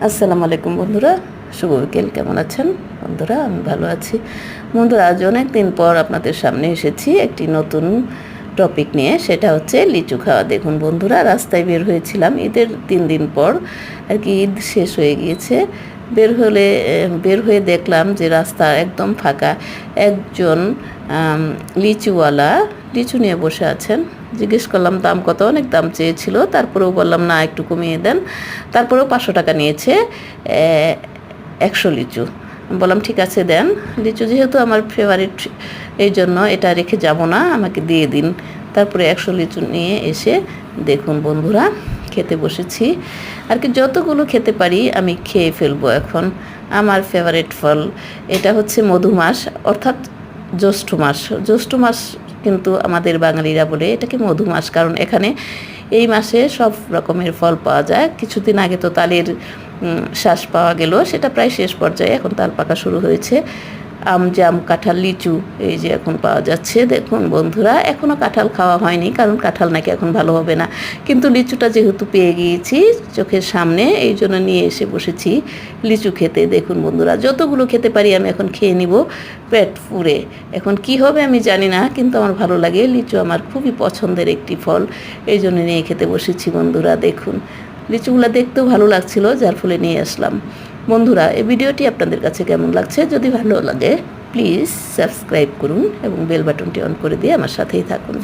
আসসালামু আলাইকুম বন্ধুরা, শুভ বিকেল। কেমন আছেন বন্ধুরা? আমি ভালো আছি বন্ধুরা। আজ অনেক দিন পর আপনাদের সামনে এসেছি একটি নতুন টপিক নিয়ে, সেটা হচ্ছে লিচু খাওয়া। দেখুন বন্ধুরা, রাস্তায় বের হয়েছিলাম ঈদের 3 দিন পর আর কি, ঈদ শেষ হয়ে গিয়েছে। বের হয়ে দেখলাম যে রাস্তা একদম ফাঁকা। একজন লিচুওয়ালা লিচু নিয়ে বসে আছেন। জিজ্ঞেস করলাম দাম কত, অনেক দাম চেয়েছিল, তারপরেও বললাম না একটু কমিয়ে দেন। তারপরেও 500 টাকা নিয়েছে 100 লিচু। বললাম ঠিক আছে দেন। লিচু যেহেতু আমার ফেভারিট, এই জন্য এটা রেখে যাব না, আমাকে দিয়ে দিন। তারপরে 100 লিচু নিয়ে এসে দেখুন বন্ধুরা খেতে বসেছি। আর কি যতগুলো খেতে পারি আমি খেয়ে ফেলবো এখন। আমার ফেভারিট ফল এটা হচ্ছে মধুমাস, অর্থাৎ জ্যৈষ্ঠ মাস কিন্তু আমাদের বাঙালিরা বলে এটাকে মধুমাস, কারণ এখানে এই মাসে সব রকমের ফল পাওয়া যায়। কিছুদিন আগে তো তালের শ্বাস পাওয়া গেল, সেটা প্রায় শেষ পর্যায়ে, এখন তাল পাকা শুরু হয়েছে। আম, জাম, কাঁঠাল, লিচু এই যে এখন পাওয়া যাচ্ছে। দেখুন বন্ধুরা, এখনও কাঁঠাল খাওয়া হয়নি, কারণ কাঁঠাল নাকি এখন ভালো হবে না, কিন্তু লিচুটা যেহেতু পেয়ে গিয়েছি চোখের সামনে, এই জন্য নিয়ে এসে বসেছি লিচু খেতে। দেখুন বন্ধুরা, যতগুলো খেতে পারি আমি এখন খেয়ে নিব পেট পুরে। এখন কি হবে আমি জানি না, কিন্তু আমার ভালো লাগে। লিচু আমার খুবই পছন্দের একটি ফল, এই জন্য নিয়ে খেতে বসেছি বন্ধুরা। দেখুন লিচুগুলো দেখতেও ভালো লাগছিল, যার ফলে নিয়ে আসলাম। বন্ধুরা, এই ভিডিওটি আপনাদের কাছে কেমন লাগছে? যদি ভালো লাগে প্লিজ সাবস্ক্রাইব করুন এবং বেল বাটনটি অন করে দিয়ে আমার সাথেই থাকুন।